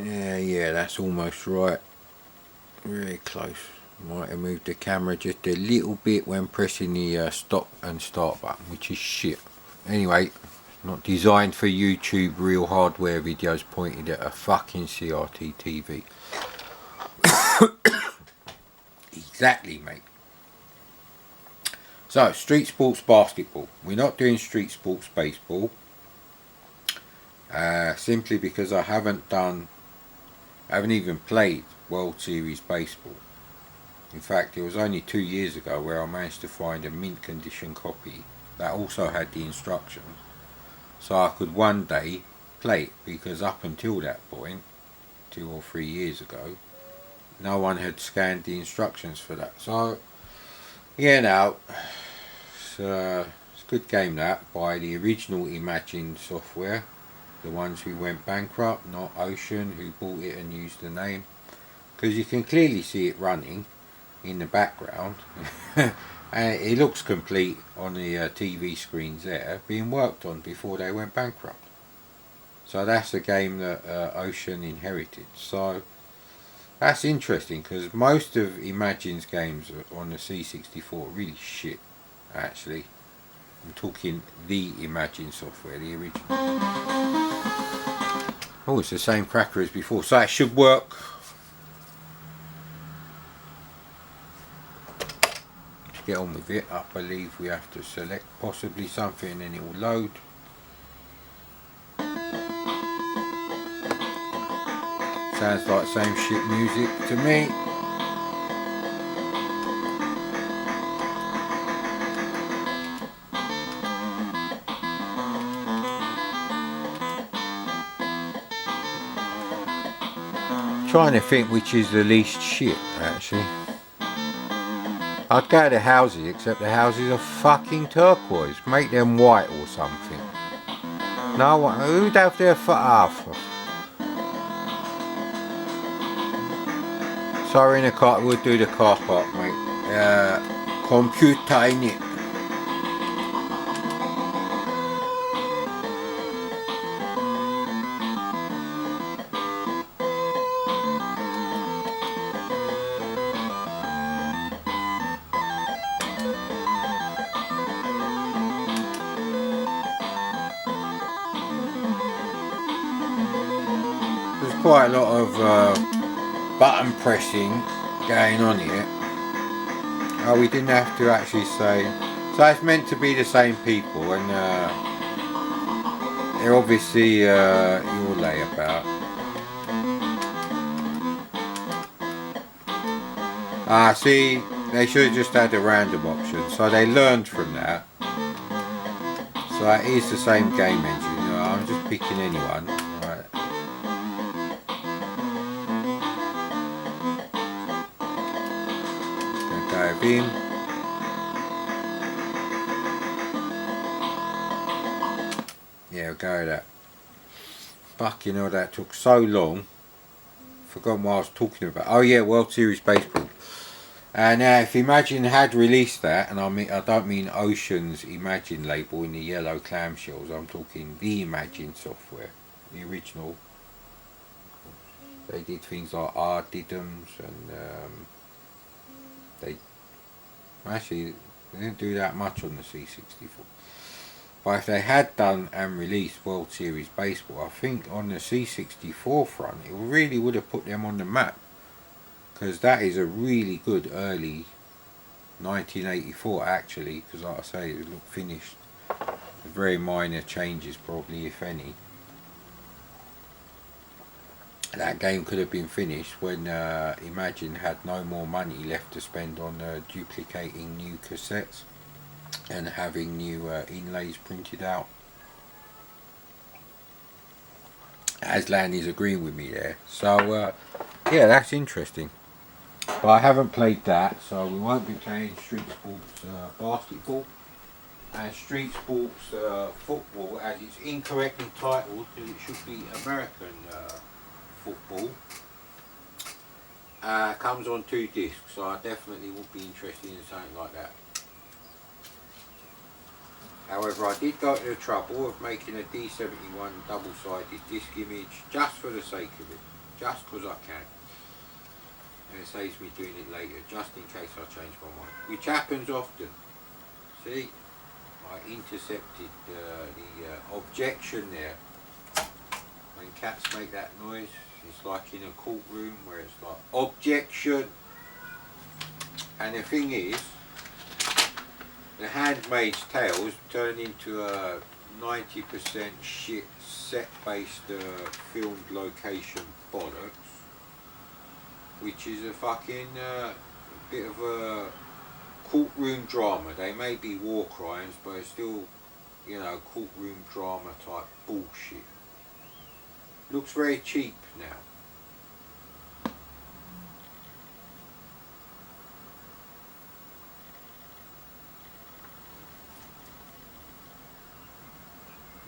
Yeah, that's almost right. Very close. Might have moved the camera just a little bit when pressing the stop and start button, which is shit. Anyway, not designed for YouTube real hardware videos pointed at a fucking CRT TV. Exactly, mate. So, street sports basketball. We're not doing street sports baseball. Simply because I haven't even played World Series baseball. In fact, it was only 2 years ago where I managed to find a mint condition copy that also had the instructions, so I could one day play it, because up until that point, 2 or 3 years ago, no one had scanned the instructions for that. So, yeah, now, it's a good game, that, by the original Imagine software, the ones who went bankrupt, not Ocean, who bought it and used the name, because you can clearly see it running in the background. And it looks complete on the TV screens there, being worked on before they went bankrupt. So that's a game that Ocean inherited. So that's interesting, because most of Imagine's games on the C64 are really shit, actually. I'm talking the Imagine software, the original. Oh, it's the same cracker as before, so that should work. To get on with it, I believe we have to select possibly something and then it will load. Sounds like same shit music to me. Trying to think which is the least shit, actually. I'd go to houses, except the houses are fucking turquoise. Make them white or something. No, who'd have their foot off? Sorry, in the car, we'll do the car park, mate. Computer in it. There's quite a lot of button pressing going on here. Oh, we didn't have to actually say. So it's meant to be the same people, and they're obviously your layabout. See, they should have just had a random option, so they learned from that. So it is the same game engine. I'm just picking anyone. Right. Gonna go with him. Yeah, we'll go with that. Fucking hell, that took so long. Forgotten what I was talking about. Oh yeah, World Series baseball. Now, if Imagine had released that, and I don't mean Ocean's Imagine label in the yellow clamshells, I'm talking the Imagine software, the original. They did things like R-Diddums, and they didn't do that much on the C64. But if they had done and released World Series baseball, I think on the C64 front, it really would have put them on the map. Because that is a really good early 1984, actually, because like I say, it looked finished. Very minor changes, probably, if any. That game could have been finished when Imagine had no more money left to spend on duplicating new cassettes and having new inlays printed out. Aslan is agreeing with me there. So, yeah, that's interesting. But I haven't played that, so we won't be playing street sports basketball. And street sports football, as it's incorrectly titled, because it should be American football, comes on 2 discs, so I definitely would be interested in something like that. However, I did go to the trouble of making a D71 double-sided disc image just for the sake of it. just because I can. And it saves me doing it later, just in case I change my mind, which happens often. See, I intercepted the objection there. When cats make that noise, it's like in a courtroom where it's like, objection! And the thing is, The Handmaid's Tales turned into a 90% shit set-based filmed location bollocks, which is a fucking bit of a courtroom drama. They may be war crimes, but it's still, you know, courtroom drama type bullshit. Looks very cheap now.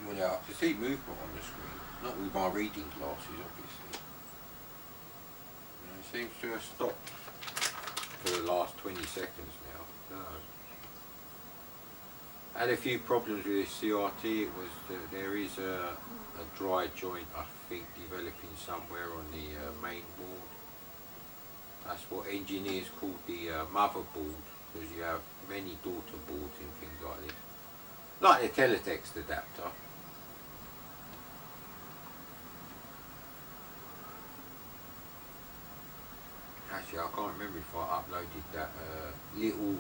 Well, I can see movement on the screen, not with my reading glasses, obviously. And it seems to have stopped for the last 20 seconds now. No. I had a few problems with this CRT. It was there is a dry joint, I think, developing somewhere on the main board. That's what engineers call the motherboard, because you have many daughter boards and things like this, like the teletext adapter. Actually, I can't remember if I uploaded that little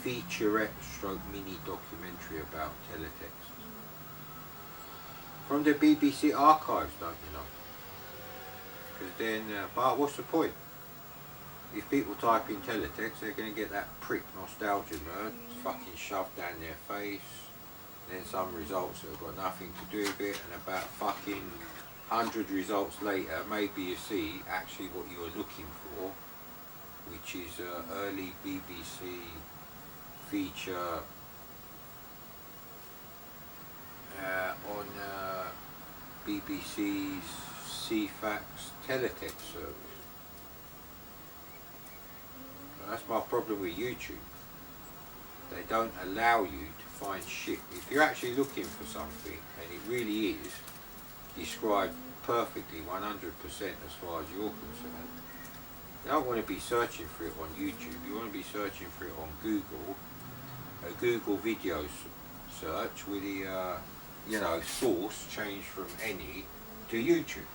featurette stroke mini documentary about teletext from the BBC archives, don't you know? Because then, but what's the point? If people type in teletext, they're going to get that prick nostalgia nerd fucking shoved down their face, then some results that have got nothing to do with it, and about fucking 100 results later, maybe you see actually what you were looking for, which is early BBC feature on BBC's CFAX teletext service. So that's my problem with YouTube. They don't allow you to find shit. If you're actually looking for something, and it really is described perfectly 100% as far as you're concerned, you don't want to be searching for it on YouTube. You want to be searching for it on Google, a Google video search with the you know, source changed from any to YouTube,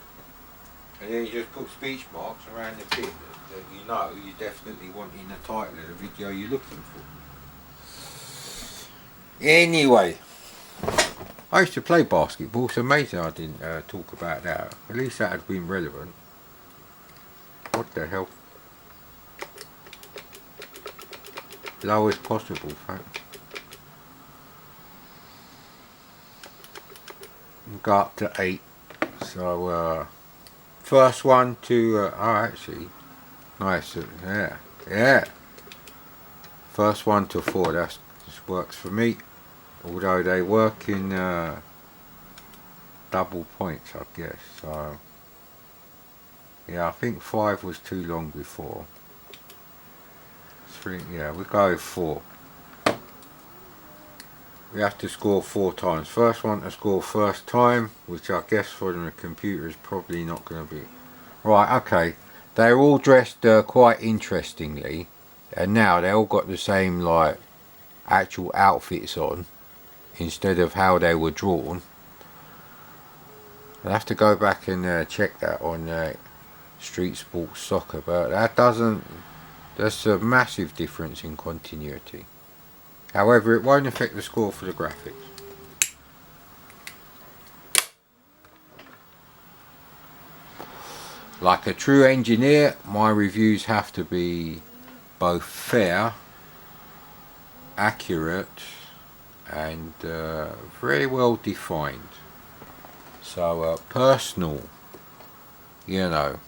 and then you just put speech marks around the bit that you know you definitely want in the title of the video you're looking for. Anyway, I used to play basketball. It's amazing I didn't talk about that. At least that had been relevant. What the hell? Low as possible, folks. Go up to 8. So first one to oh, actually nice. Yeah, first one to 4. That just works for me, although they work in double points, I guess. So yeah, I think 5 was too long before. 3, yeah, we go with 4. We have to score 4 times. First one to score first time, which I guess for the computer is probably not going to be right. Okay, they're all dressed quite interestingly, and now they all got the same like actual outfits on instead of how they were drawn. I'll have to go back and check that on Street Sports Soccer, but that doesn't. That's a massive difference in continuity. However, it won't affect the score for the graphics. Like a true engineer, my reviews have to be both fair, accurate, and very well defined. So personal, you know,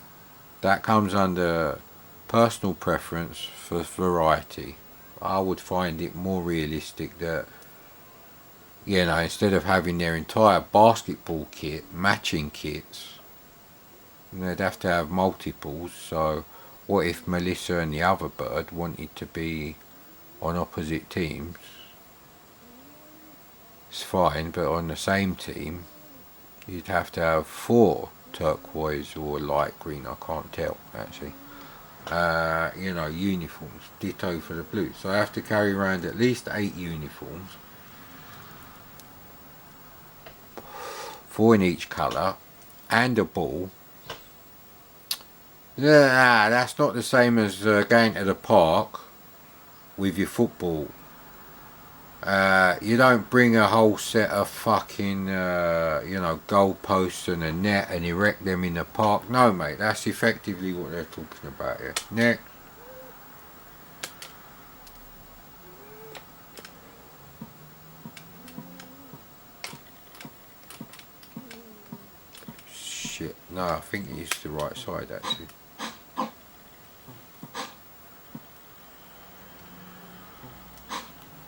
that comes under personal preference for variety. I would find it more realistic that, you know, instead of having their entire basketball kit, matching kits, they'd have to have multiples. So what if Melissa and the other bird wanted to be on opposite teams? It's fine, but on the same team, you'd have to have 4 turquoise or light green, I can't tell actually. You know, uniforms, ditto for the blue. So I have to carry around at least 8 uniforms, 4 in each colour, and a ball. Yeah, that's not the same as going to the park with your football. You don't bring a whole set of fucking, you know, goalposts and a net and erect them in the park. No, mate, that's effectively what they're talking about here. Next. Shit, no, I think it's the right side actually.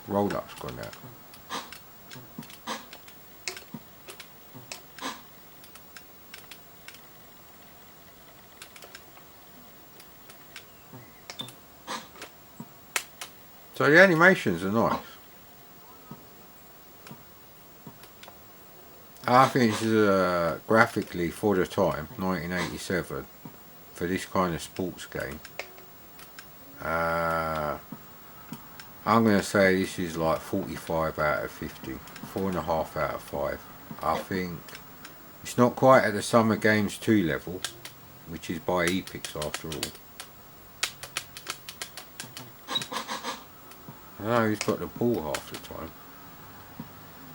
Roll up's gone out. So the animations are nice. I think it's graphically for the time, 1987, for this kind of sports game. I'm going to say this is like 45 out of 50, 4.5 out of 5. I think it's not quite at the Summer Games 2 level, which is by Epix after all. I know he's got the ball half the time.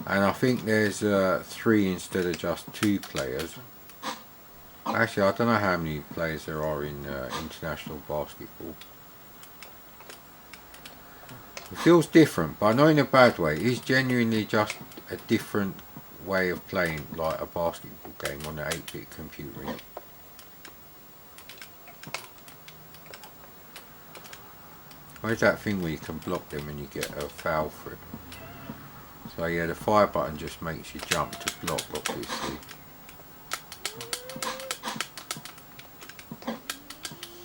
And I think there's 3 instead of just 2 players. Actually, I don't know how many players there are in international basketball. It feels different, but not in a bad way. It's genuinely just a different way of playing like a basketball game on an 8-bit computer. Where's that thing where you can block them and you get a foul for it? So yeah, the fire button just makes you jump to block, obviously.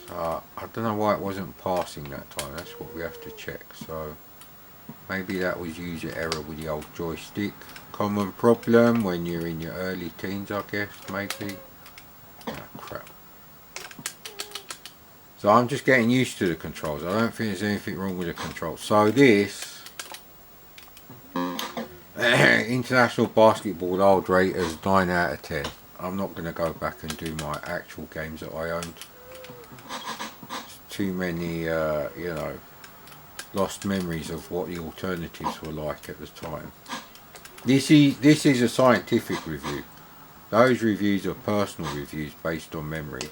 So I don't know why it wasn't passing that time. That's what we have to check. So maybe that was user error with the old joystick. Common problem when you're in your early teens, I guess, maybe. Ah, crap. So I'm just getting used to the controls. I don't think there's anything wrong with the controls. So this international basketball I'll rate as 9 out of 10. I'm not going to go back and do my actual games that I owned. There's too many, you know, lost memories of what the alternatives were like at the time. This is a scientific review. Those reviews are personal reviews based on memories.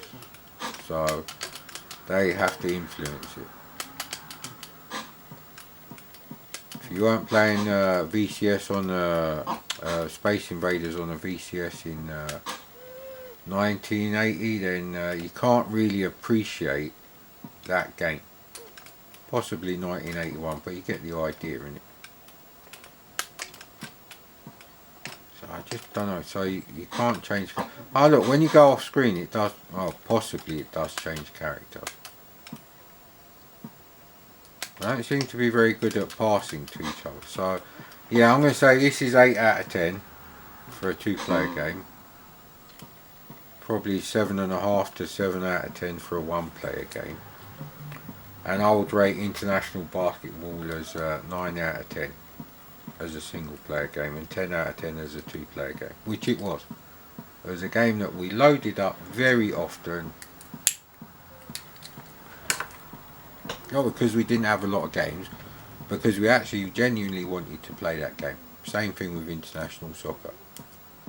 So they have to influence it. If you weren't playing VCS on Space Invaders on a VCS in 1980, then you can't really appreciate that game. Possibly 1981, but you get the idea in it. So I just don't know. So you can't change. Oh look, when you go off screen, it does. Oh, possibly it does change character. They don't seem to be very good at passing to each other. So, yeah, I'm going to say this is 8 out of 10 for a 2-player game. Probably 7.5 to 7 out of 10 for a 1-player game. And I would rate international basketball as 9 out of 10 as a single-player game and 10 out of 10 as a 2-player game, which it was. It was a game that we loaded up very often. Not because we didn't have a lot of games, because we actually genuinely wanted to play that game. Same thing with international soccer.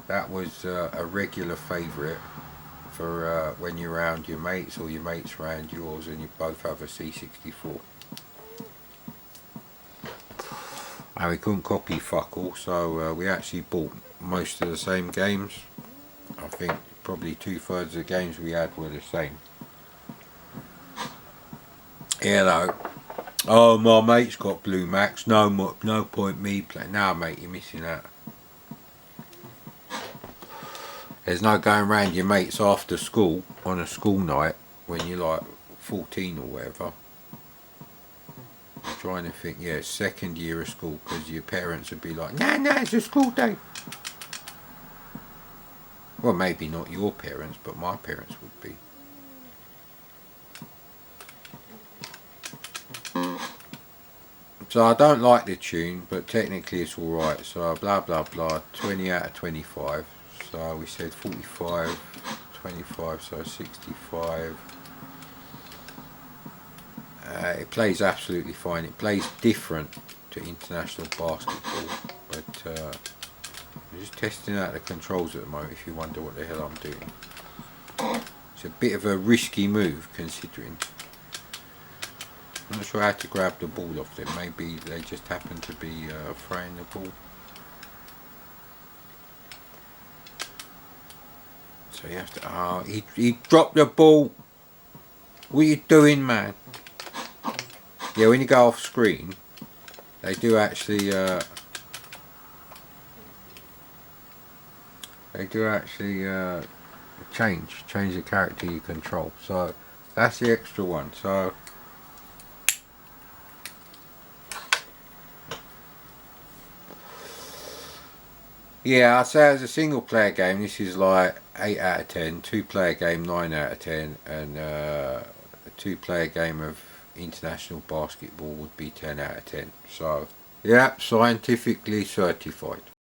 That was a regular favourite for when you're around your mates or your mates around yours and you both have a C64. And we couldn't copy fuck all, so we actually bought most of the same games. I think probably 2/3 of the games we had were the same. You know, oh my mate's got Blue Max, no point me playing. Nah mate, you're missing out. There's no going round your mates after school on a school night when you're like 14 or whatever. I'm trying to think, yeah, 2nd year of school, because your parents would be like, nah, it's a school day. Well, maybe not your parents, but my parents would be. So I don't like the tune, but technically it's alright. So blah blah blah, 20 out of 25. So we said 45, 25, so 65. It plays absolutely fine. It plays different to international basketball, but I'm just testing out the controls at the moment if you wonder what the hell I'm doing. It's a bit of a risky move considering. I'm not sure how to grab the ball off them. Maybe they just happen to be throwing the ball. So you have to. Oh, he dropped the ball. What are you doing, man? Yeah, when you go off screen, they do actually. They do actually change the character you control. So that's the extra one. So. Yeah, I'd say as a single player game, this is like 8 out of 10. 2-player game, 9 out of 10. And a 2-player game of international basketball would be 10 out of 10. So, yeah, scientifically certified.